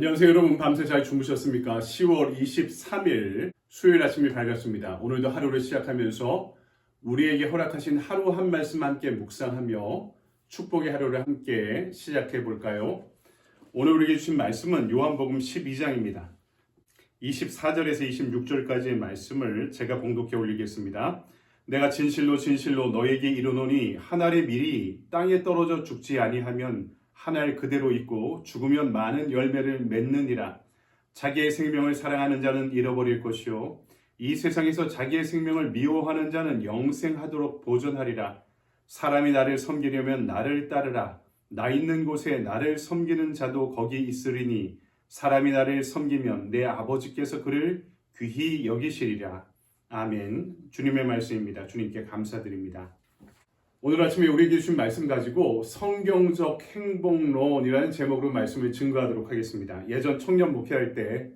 안녕하세요 여러분, 밤새 잘 주무셨습니까? 10월 23일 수요일 아침이 밝았습니다. 오늘도 하루를 시작하면서 우리에게 허락하신 하루 한 말씀 함께 묵상하며 축복의 하루를 함께 시작해 볼까요? 오늘 우리에게 주신 말씀은 요한복음 12장입니다. 24절에서 26절까지의 말씀을 제가 봉독해 올리겠습니다. 내가 진실로 진실로 너에게 이르노니 한 알의 밀이 땅에 떨어져 죽지 아니하면 한 알 그대로 있고 죽으면 많은 열매를 맺느니라. 자기의 생명을 사랑하는 자는 잃어버릴 것이요 이 세상에서 자기의 생명을 미워하는 자는 영생하도록 보존하리라. 사람이 나를 섬기려면 나를 따르라. 나 있는 곳에 나를 섬기는 자도 거기 있으리니 사람이 나를 섬기면 내 아버지께서 그를 귀히 여기시리라. 아멘. 주님의 말씀입니다. 주님께 감사드립니다. 오늘 아침에 우리에게 주신 말씀 가지고 성경적 행복론이라는 제목으로 말씀을 증거하도록 하겠습니다. 예전 청년 목회할 때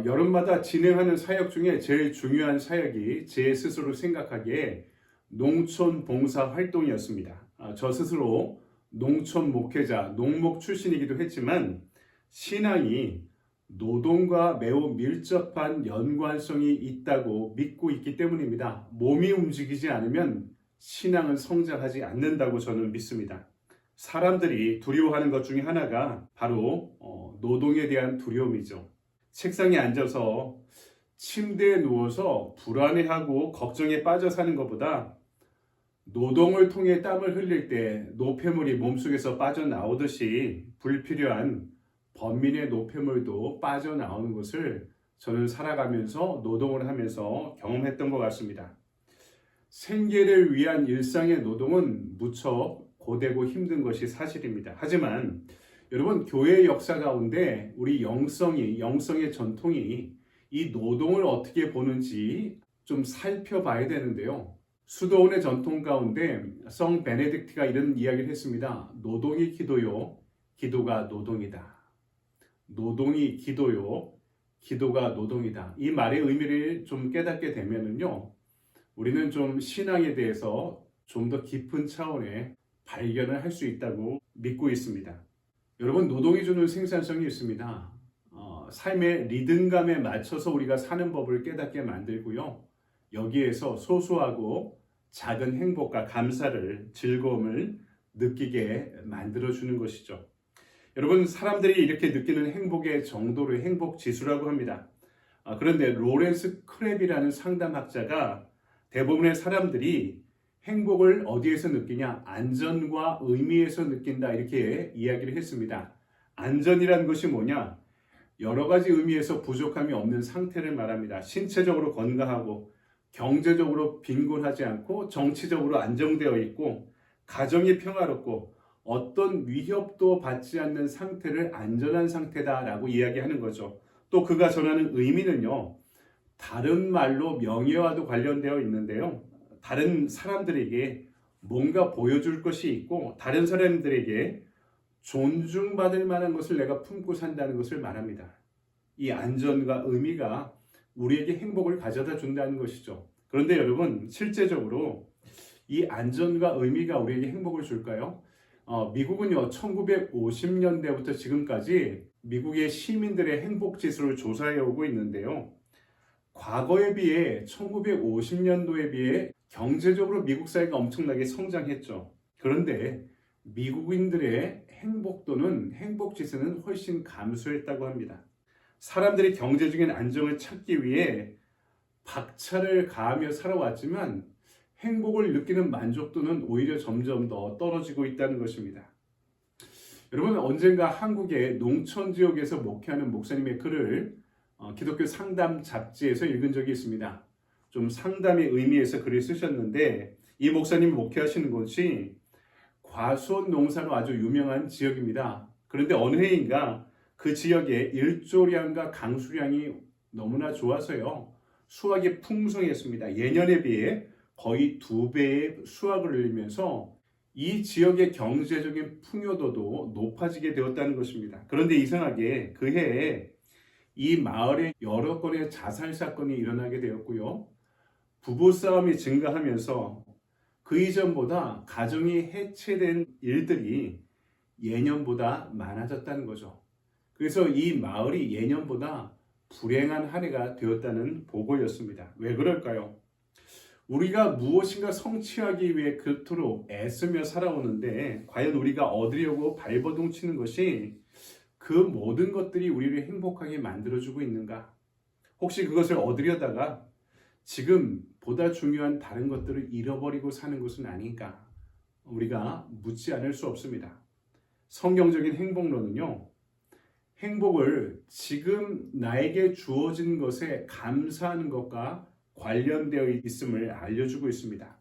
여름마다 진행하는 사역 중에 제일 중요한 사역이 제 스스로 생각하기에 농촌 봉사 활동이었습니다. 저 스스로 농촌 목회자, 농목 출신이기도 했지만 신앙이 노동과 매우 밀접한 연관성이 있다고 믿고 있기 때문입니다. 몸이 움직이지 않으면 신앙은 성장하지 않는다고 저는 믿습니다. 사람들이 두려워하는 것 중에 하나가 바로 노동에 대한 두려움이죠. 책상에 앉아서 침대에 누워서 불안해하고 걱정에 빠져 사는 것보다 노동을 통해 땀을 흘릴 때 노폐물이 몸속에서 빠져나오듯이 불필요한 번민의 노폐물도 빠져나오는 것을 저는 살아가면서 노동을 하면서 경험했던 것 같습니다. 생계를 위한 일상의 노동은 무척 고되고 힘든 것이 사실입니다. 하지만 여러분, 교회의 역사 가운데 우리 영성의 전통이 이 노동을 어떻게 보는지 좀 살펴봐야 되는데요. 수도원의 전통 가운데 성 베네딕트가 이런 이야기를 했습니다. 노동이 기도요, 기도가 노동이다. 노동이 기도요, 기도가 노동이다. 이 말의 의미를 좀 깨닫게 되면은요, 우리는 좀 신앙에 대해서 좀 더 깊은 차원의 발견을 할 수 있다고 믿고 있습니다. 여러분, 노동이 주는 생산성이 있습니다. 삶의 리듬감에 맞춰서 우리가 사는 법을 깨닫게 만들고요. 여기에서 소소하고 작은 행복과 감사를, 즐거움을 느끼게 만들어주는 것이죠. 여러분, 사람들이 이렇게 느끼는 행복의 정도를 행복지수라고 합니다. 그런데 로렌스 크랩이라는 상담학자가 대부분의 사람들이 행복을 어디에서 느끼냐? 안전과 의미에서 느낀다, 이렇게 이야기를 했습니다. 안전이란 것이 뭐냐? 여러 가지 의미에서 부족함이 없는 상태를 말합니다. 신체적으로 건강하고 경제적으로 빈곤하지 않고 정치적으로 안정되어 있고 가정이 평화롭고 어떤 위협도 받지 않는 상태를 안전한 상태다라고 이야기하는 거죠. 또 그가 전하는 의미는요, 다른 말로 명예와도 관련되어 있는데요. 다른 사람들에게 뭔가 보여줄 것이 있고 다른 사람들에게 존중받을 만한 것을 내가 품고 산다는 것을 말합니다. 이 안전과 의미가 우리에게 행복을 가져다 준다는 것이죠. 그런데 여러분, 실제적으로 이 안전과 의미가 우리에게 행복을 줄까요? 미국은요, 1950년대부터 지금까지 미국의 시민들의 행복 지수를 조사해 오고 있는데요. 과거에 비해 1950년도에 비해 경제적으로 미국 사회가 엄청나게 성장했죠. 그런데 미국인들의 행복도는, 행복지수는 훨씬 감소했다고 합니다. 사람들이 경제적인 안정을 찾기 위해 박차를 가하며 살아왔지만 행복을 느끼는 만족도는 오히려 점점 더 떨어지고 있다는 것입니다. 여러분, 언젠가 한국의 농촌 지역에서 목회하는 목사님의 글을 기독교 상담 잡지에서 읽은 적이 있습니다. 좀 상담의 의미에서 글을 쓰셨는데, 이 목사님이 목회하시는 곳이 과수원 농사로 아주 유명한 지역입니다. 그런데 어느 해인가 그 지역에 일조량과 강수량이 너무나 좋아서요, 수확이 풍성했습니다. 예년에 비해 거의 2배의 수확을 올리면서 이 지역의 경제적인 풍요도도 높아지게 되었다는 것입니다. 그런데 이상하게 그 해에 이 마을에 여러 건의 자살 사건이 일어나게 되었고요. 부부싸움이 증가하면서 그 이전보다 가정이 해체된 일들이 예년보다 많아졌다는 거죠. 그래서 이 마을이 예년보다 불행한 한 해가 되었다는 보고였습니다. 왜 그럴까요? 우리가 무엇인가 성취하기 위해 그토록 애쓰며 살아오는데 과연 우리가 얻으려고 발버둥 치는 것이 그 모든 것들이 우리를 행복하게 만들어주고 있는가? 혹시 그것을 얻으려다가 지금 보다 중요한 다른 것들을 잃어버리고 사는 것은 아닌가? 우리가 묻지 않을 수 없습니다. 성경적인 행복론은요, 행복을 지금 나에게 주어진 것에 감사하는 것과 관련되어 있음을 알려주고 있습니다.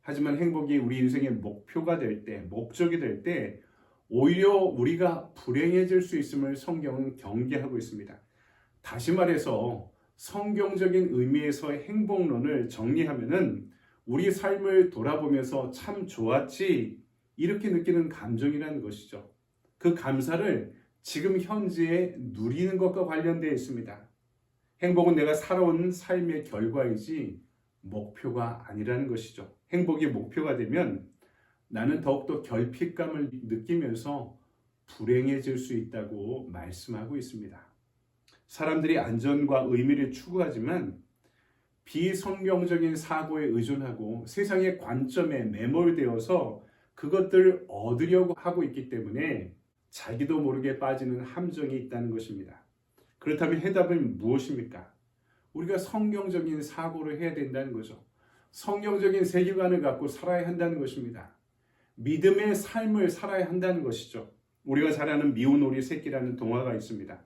하지만 행복이 우리 인생의 목표가 될 때, 목적이 될 때 오히려 우리가 불행해질 수 있음을 성경은 경계하고 있습니다. 다시 말해서 성경적인 의미에서의 행복론을 정리하면은 우리 삶을 돌아보면서 참 좋았지 이렇게 느끼는 감정이라는 것이죠. 그 감사를 지금 현재에 누리는 것과 관련되어 있습니다. 행복은 내가 살아온 삶의 결과이지 목표가 아니라는 것이죠. 행복이 목표가 되면 나는 더욱더 결핍감을 느끼면서 불행해질 수 있다고 말씀하고 있습니다. 사람들이 안전과 의미를 추구하지만 비성경적인 사고에 의존하고 세상의 관점에 매몰되어서 그것들을 얻으려고 하고 있기 때문에 자기도 모르게 빠지는 함정이 있다는 것입니다. 그렇다면 해답은 무엇입니까? 우리가 성경적인 사고를 해야 된다는 거죠. 성경적인 세계관을 갖고 살아야 한다는 것입니다. 믿음의 삶을 살아야 한다는 것이죠. 우리가 잘 아는 미운 오리 새끼라는 동화가 있습니다.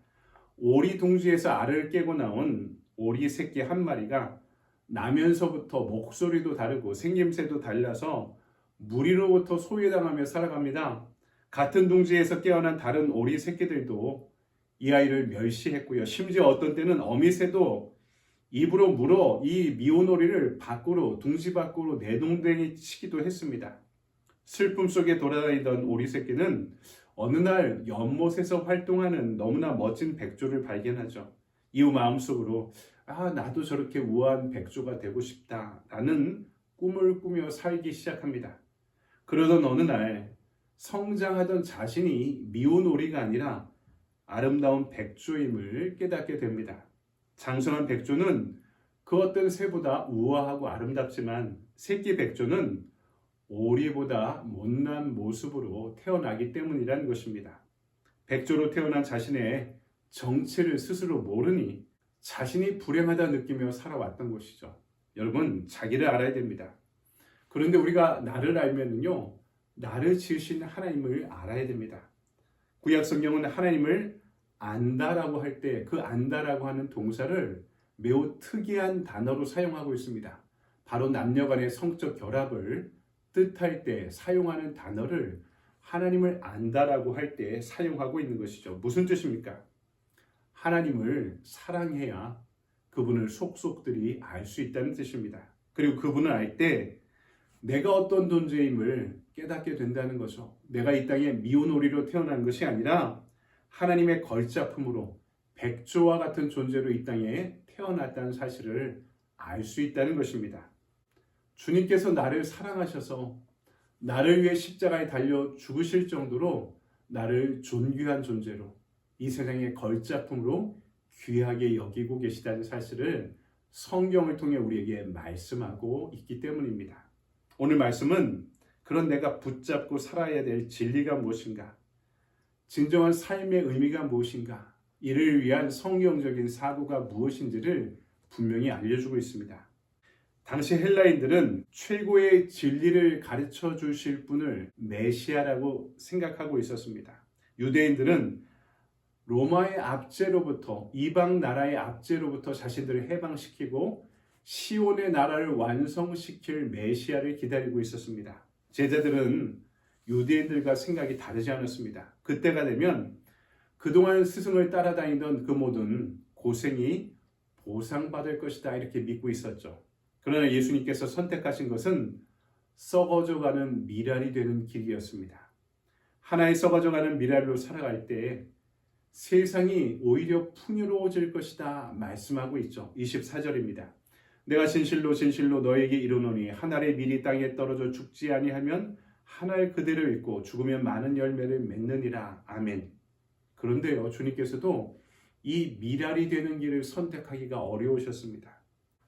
오리 둥지에서 알을 깨고 나온 오리 새끼 한 마리가 나면서부터 목소리도 다르고 생김새도 달라서 무리로부터 소외당하며 살아갑니다. 같은 둥지에서 깨어난 다른 오리 새끼들도 이 아이를 멸시했고요. 심지어 어떤 때는 어미새도 입으로 물어 이 미운 오리를 밖으로, 둥지 밖으로 내동댕이 치기도 했습니다. 슬픔 속에 돌아다니던 오리 새끼는 어느 날 연못에서 활동하는 너무나 멋진 백조를 발견하죠. 이후 마음속으로 나도 저렇게 우아한 백조가 되고 싶다라는 꿈을 꾸며 살기 시작합니다. 그러던 어느 날 성장하던 자신이 미운 오리가 아니라 아름다운 백조임을 깨닫게 됩니다. 장성한 백조는 그 어떤 새보다 우아하고 아름답지만 새끼 백조는 오리보다 못난 모습으로 태어나기 때문이라는 것입니다. 백조로 태어난 자신의 정체를 스스로 모르니 자신이 불행하다 느끼며 살아왔던 것이죠. 여러분, 자기를 알아야 됩니다. 그런데 우리가 나를 알면요, 나를 지으신 하나님을 알아야 됩니다. 구약 성경은 하나님을 안다라고 할 때 그 안다라고 하는 동사를 매우 특이한 단어로 사용하고 있습니다. 바로 남녀 간의 성적 결합을 뜻할 때 사용하는 단어를 하나님을 안다라고 할 때 사용하고 있는 것이죠. 무슨 뜻입니까? 하나님을 사랑해야 그분을 속속들이 알 수 있다는 뜻입니다. 그리고 그분을 알 때 내가 어떤 존재임을 깨닫게 된다는 거죠. 내가 이 땅에 미운 오리로 태어난 것이 아니라 하나님의 걸작품으로 백조와 같은 존재로 이 땅에 태어났다는 사실을 알 수 있다는 것입니다. 주님께서 나를 사랑하셔서 나를 위해 십자가에 달려 죽으실 정도로 나를 존귀한 존재로 이 세상의 걸작품으로 귀하게 여기고 계시다는 사실을 성경을 통해 우리에게 말씀하고 있기 때문입니다. 오늘 말씀은 그런 내가 붙잡고 살아야 될 진리가 무엇인가? 진정한 삶의 의미가 무엇인가? 이를 위한 성경적인 사고가 무엇인지를 분명히 알려주고 있습니다. 당시 헬라인들은 최고의 진리를 가르쳐 주실 분을 메시아라고 생각하고 있었습니다. 유대인들은 로마의 압제로부터, 이방 나라의 압제로부터 자신들을 해방시키고 시온의 나라를 완성시킬 메시아를 기다리고 있었습니다. 제자들은 유대인들과 생각이 다르지 않았습니다. 그때가 되면 그동안 스승을 따라다니던 그 모든 고생이 보상받을 것이다 이렇게 믿고 있었죠. 그러나 예수님께서 선택하신 것은 썩어져가는 미랄이 되는 길이었습니다. 하나의 썩어져가는 미랄로 살아갈 때 세상이 오히려 풍요로워질 것이다 말씀하고 있죠. 24절입니다. 내가 진실로 진실로 너에게 이르노니 한 알의 밀이 땅에 떨어져 죽지 아니하면 한 알 그대로 있고 죽으면 많은 열매를 맺느니라. 아멘. 그런데요, 주님께서도 이 미랄이 되는 길을 선택하기가 어려우셨습니다.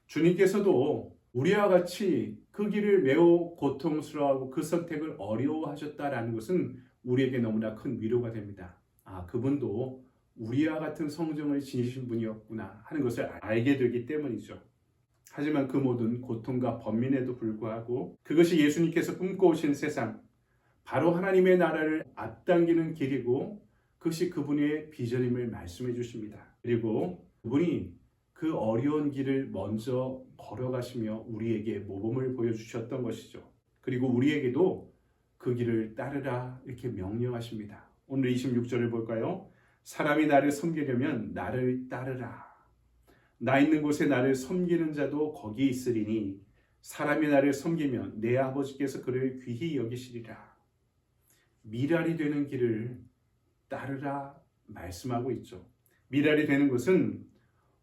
주님께서도 우리와 같이 그 길을 매우 고통스러워하고 그 선택을 어려워하셨다라는 것은 우리에게 너무나 큰 위로가 됩니다. 아, 그분도 우리와 같은 성정을 지니신 분이었구나 하는 것을 알게 되기 때문이죠. 하지만 그 모든 고통과 번민에도 불구하고 그것이 예수님께서 꿈꿔오신 세상, 바로 하나님의 나라를 앞당기는 길이고 그것이 그분의 비전임을 말씀해 주십니다. 그리고 그분이 그 어려운 길을 먼저 걸어가시며 우리에게 모범을 보여주셨던 것이죠. 그리고 우리에게도 그 길을 따르라 이렇게 명령하십니다. 오늘 26절을 볼까요? 사람이 나를 섬기려면 나를 따르라. 나 있는 곳에 나를 섬기는 자도 거기 있으리니 사람이 나를 섬기면 내 아버지께서 그를 귀히 여기시리라. 미랄이 되는 길을 따르라 말씀하고 있죠. 미랄이 되는 것은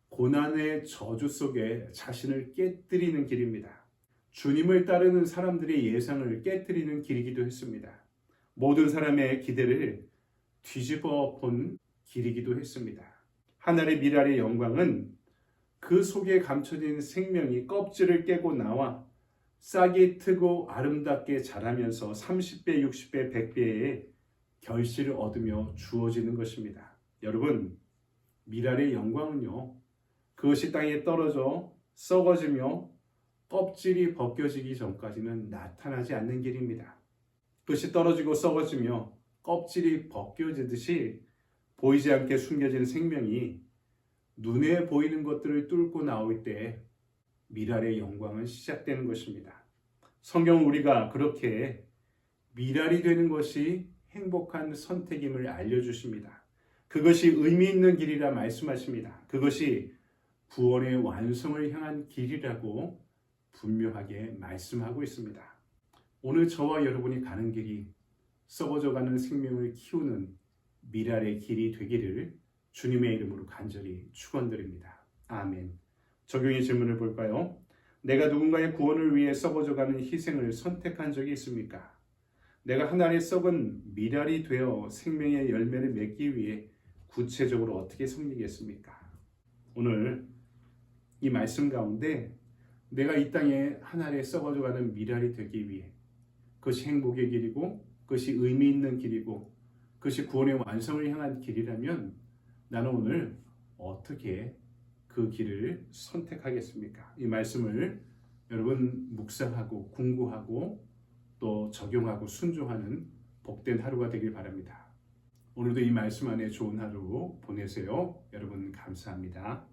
고난의 저주 속에 자신을 깨뜨리는 길입니다. 주님을 따르는 사람들의 예상을 깨뜨리는 길이기도 했습니다. 모든 사람의 기대를 뒤집어 본 길이기도 했습니다. 하늘의 미랄의 영광은 그 속에 감춰진 생명이 껍질을 깨고 나와 싹이 트고 아름답게 자라면서 30배, 60배, 100배의 결실을 얻으며 주어지는 것입니다. 여러분, 미랄의 영광은요, 그것이 땅에 떨어져 썩어지며 껍질이 벗겨지기 전까지는 나타나지 않는 길입니다. 그것이 떨어지고 썩어지며 껍질이 벗겨지듯이 보이지 않게 숨겨진 생명이 눈에 보이는 것들을 뚫고 나올 때 미랄의 영광은 시작되는 것입니다. 성경은 우리가 그렇게 미랄이 되는 것이 행복한 선택임을 알려주십니다. 그것이 의미 있는 길이라 말씀하십니다. 그것이 구원의 완성을 향한 길이라고 분명하게 말씀하고 있습니다. 오늘 저와 여러분이 가는 길이 썩어져가는 생명을 키우는 미랄의 길이 되기를 주님의 이름으로 간절히 축원드립니다. 아멘. 적용의 질문을 볼까요? 내가 누군가의 구원을 위해 썩어져가는 희생을 선택한 적이 있습니까? 내가 하나의 썩은 미랄이 되어 생명의 열매를 맺기 위해 구체적으로 어떻게 섬기겠습니까? 오늘 이 말씀 가운데 내가 이 땅에 하나의 썩어져가는 미랄이 되기 위해 그것이 행복의 길이고 그것이 의미 있는 길이고 그것이 구원의 완성을 향한 길이라면 나는 오늘 어떻게 그 길을 선택하겠습니까? 이 말씀을 여러분 묵상하고 공부하고 또 적용하고 순종하는 복된 하루가 되길 바랍니다. 오늘도 이 말씀 안에 좋은 하루 보내세요. 여러분 감사합니다.